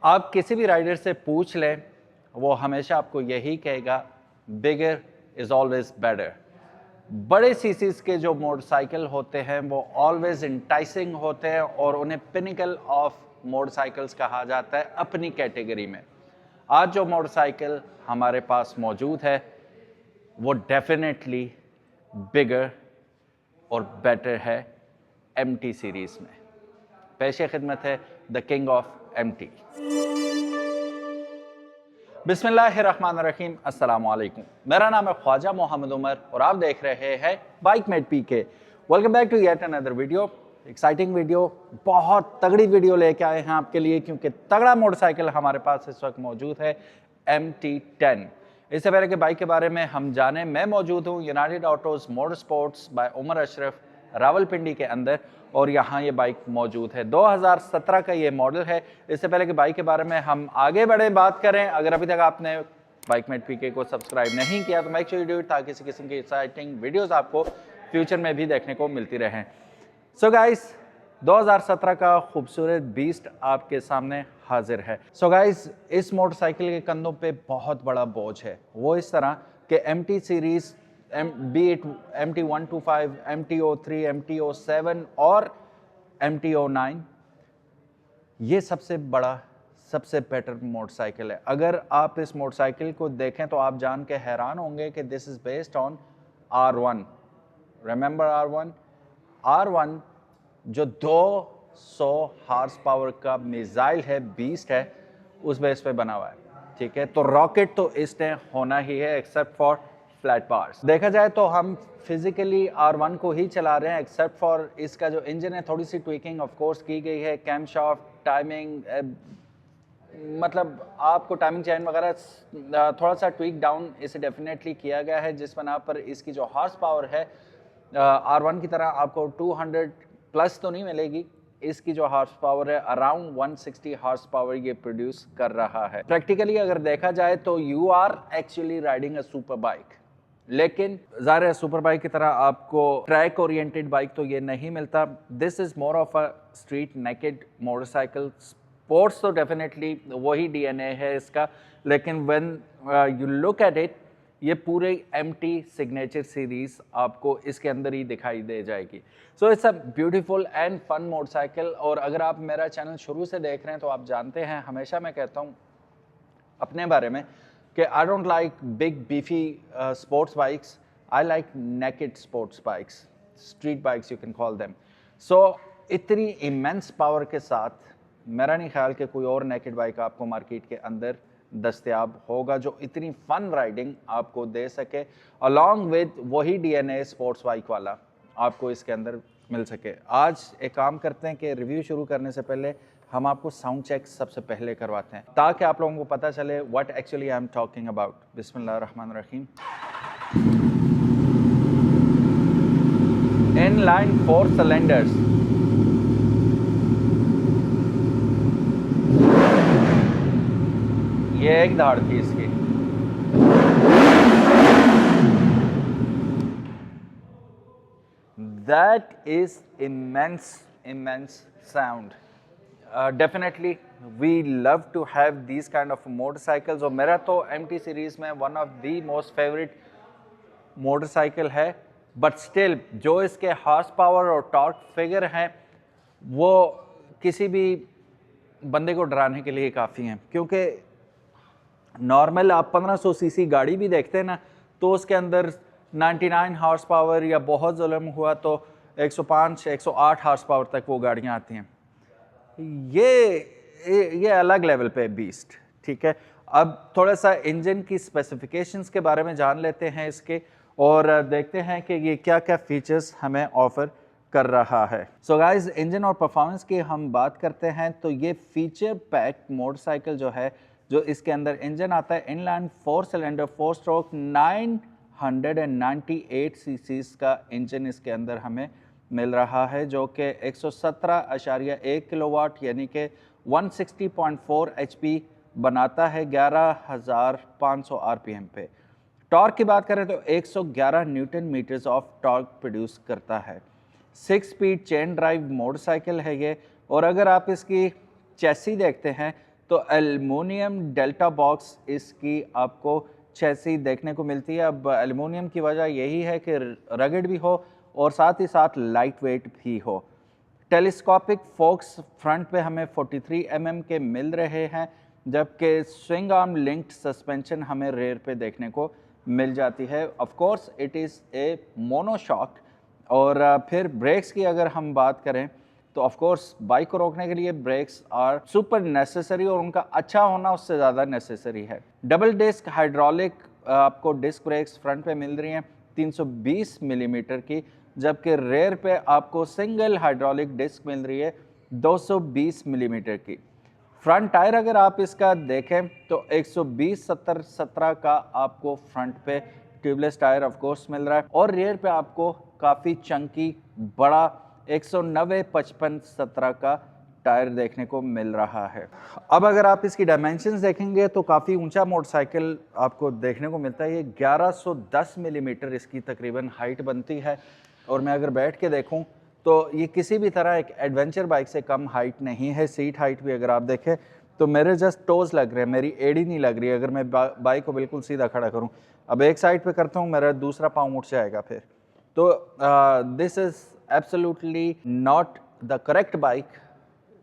आप किसी भी राइडर से पूछ लें, वो हमेशा आपको यही कहेगा, बिगर इज़ ऑलवेज बेटर। बड़े सीसीज के जो मोटरसाइकिल होते हैं वो ऑलवेज इंटाइसिंग होते हैं और उन्हें पिनिकल ऑफ मोटरसाइकिल्स कहा जाता है अपनी कैटेगरी में। आज जो मोटरसाइकिल हमारे पास मौजूद है वो डेफिनेटली बिगर और बेटर है MT सीरीज में। पेशे खिदमत है द किंग ऑफ MT। बिस्मिल्लाहिर्रहमानिर्रहीम, अस्सलाम वालेकुम। मेरा नाम है ख्वाजा मोहम्मद उमर और आप देख रहे हैं Bikemate PK। Welcome back to yet another video, exciting video. बहुत तगड़ी वीडियो लेके आए हैं आपके लिए, क्योंकि तगड़ा मोटरसाइकिल हमारे पास इस वक्त मौजूद है, MT10। इससे पहले कि बाइक के बारे में हम जाने, मैं मौजूद हूँ United Autos Motor Sports by Umar Ashraf Rawalpindi के अंदर, और यहाँ ये बाइक मौजूद है। 2017 का ये मॉडल है। इससे पहले कि बाइक के बारे में हम आगे बढ़े बात करें, अगर अभी तक आपने बाइकमेट PK को सब्सक्राइब नहीं किया तो make sure you do it, ताकि किसी किस्म की एक्साइटिंग वीडियोस आपको फ्यूचर में भी देखने को मिलती रहें। सो गाइस, 2017 का खूबसूरत बीस्ट आपके सामने हाजिर है। सो गाइस, इस मोटरसाइकिल के कंधों पे बहुत बड़ा बोझ है। वो इस तरह के MT series, be it MT125, MT03, MT07 और MT09, ये सबसे बड़ा, सबसे बेटर मोटरसाइकिल है। अगर आप इस मोटरसाइकिल को देखें तो आप जान के हैरान होंगे कि this is based on R1। Remember R1? R1 जो 200 हार्स पावर का मिसाइल है, बीस्ट है, उस बेस पे बना हुआ है। ठीक है, तो रॉकेट तो इसने होना ही है, एक्सेप्ट फॉर फ्लैट बार्स। देखा जाए तो हम फिजिकली R1 को ही चला रहे हैं, एक्सेप्ट फॉर इसका जो इंजन है, थोड़ी सी ट्विकिंग ऑफ कोर्स की गई है। कैमशाफ्ट, टाइमिंग, मतलब आपको टाइमिंग चैन वगैरह थोड़ा सा ट्विक डाउन इसे डेफिनेटली किया गया है, जिस बना पर इसकी जो हॉर्स पावर है R1 की तरह आपको 200 प्लस तो नहीं मिलेगी। इसकी जो हॉर्स पावर है अराउंड 160 हॉर्स पावर ये प्रोड्यूस कर रहा है। प्रैक्टिकली अगर देखा जाए तो you are actually riding a super bike, लेकिन ज़ाहिर है सुपर बाइक की तरह आपको ट्रैक ओरिएंटेड बाइक तो ये नहीं मिलता। This is more of a street naked motorcycle. Sports तो डेफिनेटली वही DNA है इसका, लेकिन when you look at it, ये पूरे MT सिग्नेचर सीरीज आपको इसके अंदर ही दिखाई दे जाएगी। So it's a beautiful and fun motorcycle. और अगर आप मेरा चैनल शुरू से देख रहे हैं तो आप जानते हैं, हमेशा मैं कहता हूँ अपने बारे में कि I don't like big beefy sports bikes, I like naked sports bikes, street bikes you can call them. So इतनी इमेंस पावर के साथ मेरा नहीं ख्याल कि कोई और नेकेड बाइक आपको मार्केट के अंदर दस्तयाब होगा जो इतनी फन राइडिंग आपको दे सके, अलॉन्ग विद वही DNA स्पोर्ट्स बाइक वाला आपको इसके अंदर मिल सके। आज एक काम करते हैं कि रिव्यू शुरू करने से पहले हम आपको साउंड चेक सबसे पहले करवाते हैं, ताकि आप लोगों को पता चले what actually I am talking about. बिस्मिल्लाहिर्रहमानिर्रहीम। इनलाइन 4 सिलेंडर्स, ये एक धाड़ थी इसकी। That is immense sound. Definitely we love to have these kind of motorcycles। और मेरा तो MT सीरीज में one of the most favorite motorcycle है, बट स्टिल जो इसके हॉर्स पावर और टॉर्क फिगर हैं वो किसी भी बंदे को डराने के लिए काफ़ी हैं। क्योंकि नॉर्मल आप 1500 सीसी गाड़ी भी देखते हैं ना, तो उसके अंदर 99 हॉर्स पावर, या बहुत जुल्म हुआ तो 105 108 हॉर्स पावर तक वो गाड़ियाँ आती हैं। ये अलग लेवल पे बीस्ट। ठीक है, अब थोड़ा सा इंजन की स्पेसिफिकेशंस के बारे में जान लेते हैं इसके, और देखते हैं कि ये क्या क्या फीचर्स हमें ऑफर कर रहा है। सो गाइस, इंजन और परफॉर्मेंस की हम बात करते हैं तो ये फीचर पैक्ड मोटरसाइकिल जो है, जो इसके अंदर इंजन आता है इनलाइन 4 सिलेंडर 4 स्ट्रोक 998 सीसीज का इंजन इसके अंदर हमें मिल रहा है, जो कि 117.1 किलोवाट यानी कि 160.4 HP बनाता है 11,500 RPM पे। टॉर्क की बात करें तो 111 newton metres of torque produce करता है। 6 स्पीड चेन ड्राइव मोटरसाइकिल है ये। और अगर आप इसकी चेसी देखते हैं तो एल्युमिनियम डेल्टा बॉक्स इसकी आपको चेसी देखने को मिलती है। अब एल्युमिनियम की वजह यही है कि रगड़ भी हो और साथ ही साथ लाइट वेट भी हो। टेलीस्कोपिक फोक्स फ्रंट पे हमें 43 mm के मिल रहे हैं, जबकि स्विंग आर्म लिंक्ड सस्पेंशन हमें रेयर पे देखने को मिल जाती है। Of course it is a monoshock. और फिर ब्रेक्स की अगर हम बात करें तो ऑफ कोर्स बाइक को रोकने के लिए ब्रेक्स आर सुपर नेसेसरी और उनका अच्छा होना उससे ज़्यादा नेसेसरी है। डबल डिस्क हाइड्रोलिक आपको डिस्क ब्रेक्स फ्रंट पे मिल रही हैं 320 मिलीमीटर की, जबकि रेयर पे आपको सिंगल हाइड्रोलिक डिस्क मिल रही है 220 मिलीमीटर की। फ्रंट टायर अगर आप इसका देखें तो 120/70/17 का आपको फ्रंट पे ट्यूबलेस टायर ऑफ कोर्स मिल रहा है और रेयर पे आपको काफ़ी चंकी बड़ा 190/55/17 का टायर देखने को मिल रहा है। अब अगर आप इसकी डायमेंशंस देखेंगे तो काफ़ी ऊंचा मोटरसाइकिल आपको देखने को मिलता है। ये 1110 मिलीमीटर इसकी तकरीबन हाइट बनती है और मैं अगर बैठ के देखूं तो ये किसी भी तरह एक एडवेंचर बाइक से कम हाइट नहीं है। सीट हाइट भी अगर आप देखें तो मेरे जस्ट टोज लग रहे हैं, मेरी एड़ी नहीं लग रही है अगर मैं बाइक को बिल्कुल सीधा खड़ा करूं। अब एक साइड पे करता हूं, मेरा दूसरा पाँव उठ जाएगा फिर। तो this is absolutely not the correct bike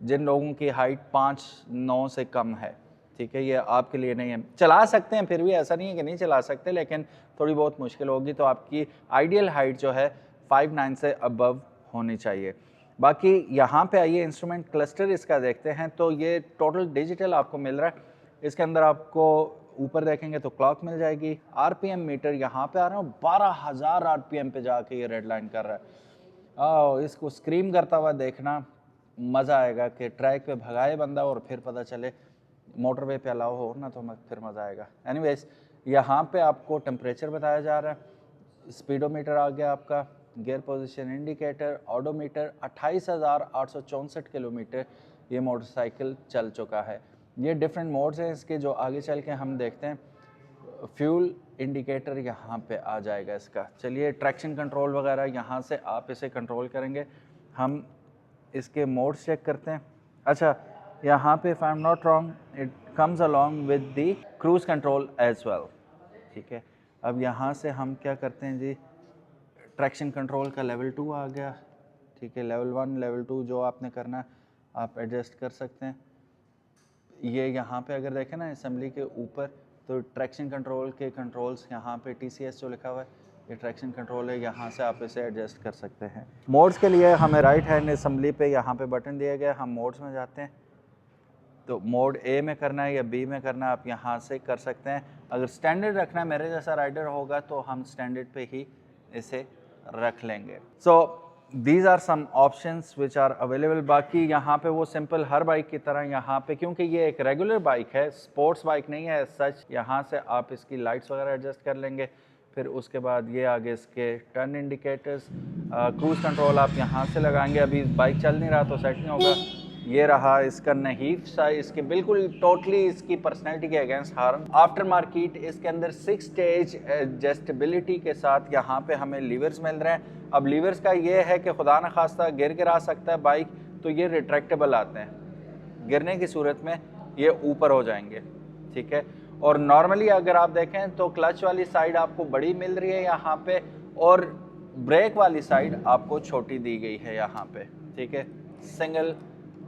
जिन लोगों की हाइट 5'9" से कम है। ठीक है, ये आपके लिए नहीं है। चला सकते हैं फिर भी, ऐसा नहीं है कि नहीं चला सकते, लेकिन थोड़ी बहुत मुश्किल होगी। तो आपकी आइडियल हाइट जो है 5'9" से अबव होनी चाहिए। बाकी यहाँ पे आइए इंस्ट्रूमेंट क्लस्टर इसका देखते हैं। तो ये टोटल डिजिटल आपको मिल रहा है। इसके अंदर आपको ऊपर देखेंगे तो क्लॉक मिल जाएगी। आरपीएम मीटर यहाँ पे आ रहा है 12,000 आरपीएम पे जाके ये रेड लाइन कर रहा है। इसको स्क्रीम करता हुआ देखना मज़ा आएगा कि ट्रैक पे भगाए बंदा और फिर पता चले मोटरवे पे अलाउ हो ना, तो फिर मज़ा आएगा। एनीवेज, यहाँ पे आपको टेम्परेचर बताया जा रहा है, स्पीडोमीटर आ गया आपका, gear position indicator, odometer. 28,864 kilometre ये मोटरसाइकिल चल चुका है। ये डिफरेंट मोड्स हैं इसके जो आगे चल के हम देखते हैं। फ्यूल इंडिकेटर यहाँ पे आ जाएगा इसका। चलिए, ट्रैक्शन कंट्रोल वगैरह यहाँ से आप इसे कंट्रोल करेंगे। हम इसके मोड्स चेक करते हैं। अच्छा, यहाँ पे if I am not wrong it comes along with the cruise control as well. ठीक है, अब यहाँ से हम क्या करते हैं जी, ट्रैक्शन कंट्रोल का लेवल 2 आ गया। ठीक है, लेवल 1 लेवल 2 जो आपने करना आप एडजस्ट कर सकते हैं। ये यहाँ पे अगर देखें ना असेंबली के ऊपर, तो ट्रैक्शन कंट्रोल के कंट्रोल्स यहाँ पे TCS जो लिखा हुआ है ये ट्रैक्शन कंट्रोल है, यहाँ से आप इसे एडजस्ट कर सकते हैं। मोड्स के लिए हमें राइट हैंड असेंबली पे यहाँ पे बटन दिया गया, हम मोड्स में जाते हैं। तो मोड ए में करना है या बी में करना है आप यहाँ से कर सकते हैं। अगर स्टैंडर्ड रखना है, मेरे जैसा राइडर होगा तो हम स्टैंडर्ड पे ही इसे रख लेंगे। So these are some options which are available. बाकी यहाँ पे वो सिंपल हर बाइक की तरह यहाँ पे, क्योंकि ये एक रेगुलर बाइक है, स्पोर्ट्स बाइक नहीं है सच, यहाँ से आप इसकी लाइट्स वगैरह एडजस्ट कर लेंगे। फिर उसके बाद ये आगे इसके टर्न इंडिकेटर्स, क्रूज़ कंट्रोल आप यहाँ से लगाएंगे। अभी बाइक चल नहीं रहा तो सेट नहीं होगा। ये रहा इसका नहीफ सा, इसके बिल्कुल टोटली इसकी पर्सनैलिटी के अगेंस्ट हार्म। आफ्टर मार्केट इसके अंदर 6 स्टेज एडजस्टेबिलिटी के साथ यहाँ पे हमें लीवर्स मिल रहे हैं। अब लीवर्स का ये है कि खुदा न खास्ता गिरा सकता है बाइक, तो ये रिट्रैक्टेबल आते हैं, गिरने की सूरत में ये ऊपर हो जाएंगे। ठीक है, और नॉर्मली अगर आप देखें तो क्लच वाली साइड आपको बड़ी मिल रही है यहाँ पे, और ब्रेक वाली साइड आपको छोटी दी गई है यहाँ पे। ठीक है, सिंगल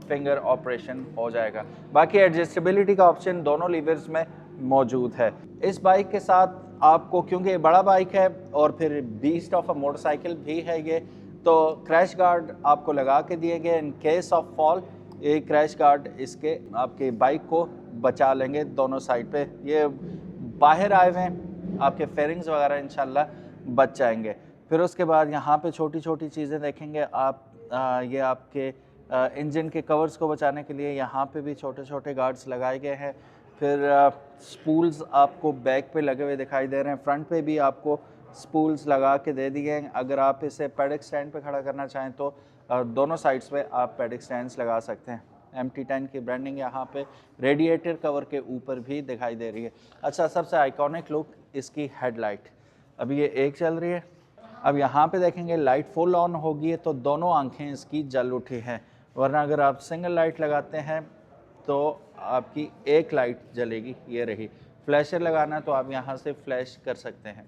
फिंगर ऑपरेशन हो जाएगा। बाकी एडजस्टेबिलिटी का ऑप्शन दोनों लीवर्स में मौजूद है। इस बाइक के साथ आपको, क्योंकि ये बड़ा बाइक है और फिर बीस्ट ऑफ अ मोटरसाइकिल भी है ये, तो क्रैश गार्ड आपको लगा के दिए गए। इन केस ऑफ फॉल ये क्रैश गार्ड इसके आपके बाइक को बचा लेंगे दोनों साइड पे। ये बाहर आए हुए हैं, आपके फेयरिंग्स वगैरह इंशाल्लाह बच जाएंगे। फिर उसके बाद यहाँ पे छोटी छोटी चीज़ें देखेंगे आप, ये आपके इंजन के कवर्स को बचाने के लिए यहाँ पे भी छोटे छोटे गार्ड्स लगाए गए हैं। फिर स्पूल्स आपको बैक पे लगे हुए दिखाई दे रहे हैं, फ्रंट पे भी आपको स्पूल्स लगा के दे दिए हैं। अगर आप इसे पैडिक स्टैंड पे खड़ा करना चाहें तो दोनों साइड्स पे आप पैडिक स्टैंड्स लगा सकते हैं। MT10 की ब्रांडिंग यहाँ पे रेडिएटर कवर के ऊपर भी दिखाई दे रही है। अच्छा, सबसे आइकॉनिक लुक इसकी हेडलाइट, अभी ये एक चल रही है। अब यहाँ पे देखेंगे लाइट फुल ऑन होगी तो दोनों आंखें इसकी जल उठी हैं, वरना अगर आप सिंगल लाइट लगाते हैं तो आपकी एक लाइट जलेगी, ये रही। फ्लैशर लगाना तो आप यहाँ से फ्लैश कर सकते हैं।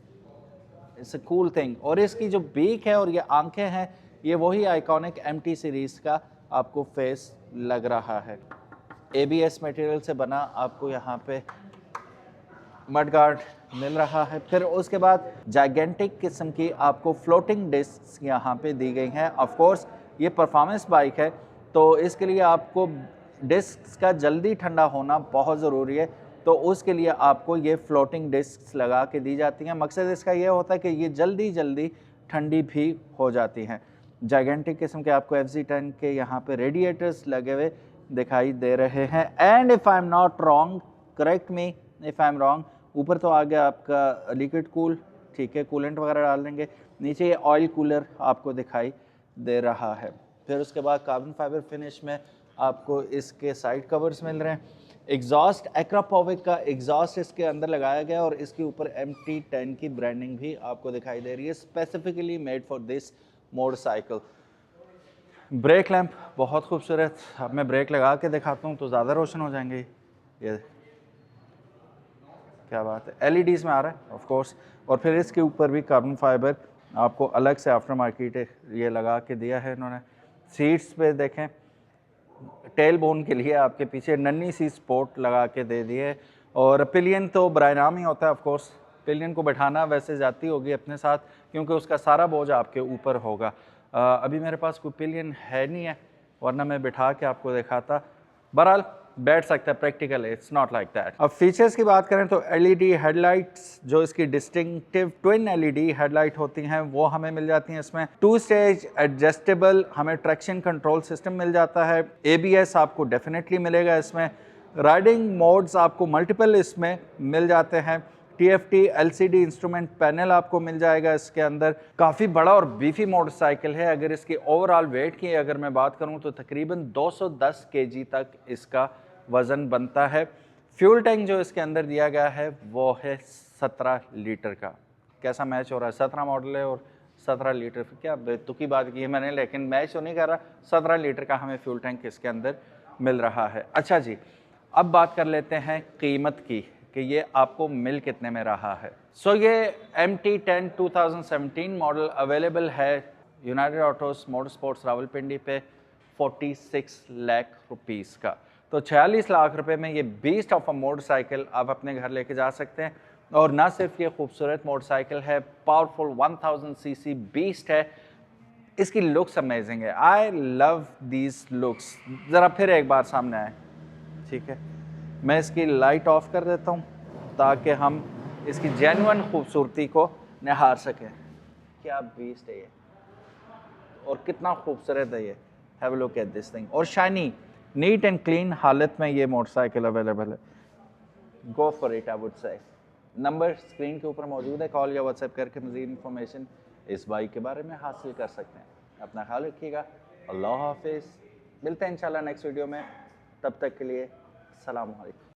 It's a cool thing. और इसकी जो बीक है और ये आंखें हैं, ये वही आइकॉनिक MT सीरीज़ का आपको फेस लग रहा है। ABS मटेरियल से बना आपको यहाँ पे मड गार्ड मिल रहा है। फिर उसके बाद जाइगेंटिक किस्म की आपको फ्लोटिंग डिस्क यहाँ पे दी गई हैं। ऑफ कोर्स ये परफॉर्मेंस बाइक है, तो इसके लिए आपको डिस्क का जल्दी ठंडा होना बहुत ज़रूरी है, तो उसके लिए आपको ये फ्लोटिंग डिस्क लगा के दी जाती हैं। मकसद इसका ये होता है कि ये जल्दी जल्दी ठंडी भी हो जाती हैं। जाइगेंटिक किस्म के आपको FZ10 के यहाँ पे रेडिएटर्स लगे हुए दिखाई दे रहे हैं। And if I am not wrong, correct me if I am wrong, ऊपर तो आ गया आपका लिक्विड कूल, ठीक है, कूलेंट वगैरह डाल देंगे। नीचे ये ऑयल कूलर आपको दिखाई दे रहा है। फिर उसके बाद कार्बन फाइबर फिनिश में आपको इसके साइड कवर्स मिल रहे हैं। एग्जॉस्ट एक्रापोविक का एग्जॉस्ट इसके अंदर लगाया गया और इसके ऊपर MT10 की ब्रांडिंग भी आपको दिखाई दे रही है, specifically made for this motorcycle. Brake lamp बहुत खूबसूरत। अब मैं ब्रेक लगा के दिखाता हूँ तो ज़्यादा रोशन हो जाएंगे। ये क्या बात है, LEDs में आ रहा है ऑफ कोर्स। और फिर इसके ऊपर भी कार्बन फाइबर आपको अलग से आफ्टर मार्केट ये लगा के दिया है इन्होंने। सीट्स पे देखें, टेल बोन के लिए आपके पीछे नन्ही सी स्पोर्ट लगा के दे दी है। और पिलियन तो बराए नाम ही होता है ऑफ कोर्स। पिलियन को बैठाना वैसे जाती होगी अपने साथ, क्योंकि उसका सारा बोझ आपके ऊपर होगा। अभी मेरे पास कोई पिलियन है नहीं है, वरना मैं बिठा के आपको दिखाता। बहरहाल बैठ सकता है, प्रैक्टिकल है, इट्स नॉट लाइक दैट। अब फीचर्स की बात करें तो LED हेडलाइट्स, जो इसकी डिस्टिंक्टिव ट्विन LED हेडलाइट होती हैं, वो हमें मिल जाती हैं इसमें। 2 स्टेज एडजस्टेबल हमें ट्रैक्शन कंट्रोल सिस्टम मिल जाता है। ABS आपको डेफिनेटली मिलेगा इसमें। राइडिंग मोड्स आपको मल्टीपल इसमें मिल जाते हैं। TFT LCD इंस्ट्रूमेंट पैनल आपको मिल जाएगा इसके अंदर। काफ़ी बड़ा और बीफी मोटरसाइकिल है। अगर इसकी ओवरऑल वेट की अगर मैं बात करूं तो तकरीबन 210 kg तक इसका वज़न बनता है। फ्यूल टैंक जो इसके अंदर दिया गया है वो है 17 लीटर का। कैसा मैच हो रहा है, 17 मॉडल है और 17 लीटर, क्या बेतुकी बात की है मैंने, लेकिन मैच तो नहीं कर रहा। 17 लीटर का हमें फ्यूल टैंक इसके अंदर मिल रहा है। अच्छा जी, अब बात कर लेते हैं कीमत की कि ये आपको मिल कितने में रहा है। सो ये MT10 2017 मॉडल अवेलेबल है यूनाइटेड ऑटोस मोटरस्पोर्ट्स रावलपिंडी पे 46 लाख रुपीस का। तो 46 लाख रुपए में ये बीस्ट ऑफ अ मोटरसाइकिल आप अपने घर लेके जा सकते हैं। और ना सिर्फ ये खूबसूरत मोटरसाइकिल है, पावरफुल 1000 cc बीस्ट है, इसकी लुक्स अमेजिंग है। I love these looks. ज़रा फिर एक बार सामने आए, ठीक है। मैं इसकी लाइट ऑफ कर देता हूँ ताकि हम इसकी जेन्युइन खूबसूरती को निहार सकें। क्या बीस्ट है ये, और कितना खूबसूरत है ये। Have a look at this thing. और शाइनी, नीट एंड क्लीन हालत में ये मोटरसाइकिल अवेलेबल है। Go for it I would say. Number screen के ऊपर मौजूद है, कॉल या व्हाट्सएप करके मज़ीद इंफॉर्मेशन इस बाइक के बारे में हासिल कर सकते हैं। अपना ख्याल रखिएगा। अल्लाह हाफिज़। मिलते हैं इंशाल्लाह नेक्स्ट वीडियो में। तब तक के लिए अस्सलाम वालेकुम।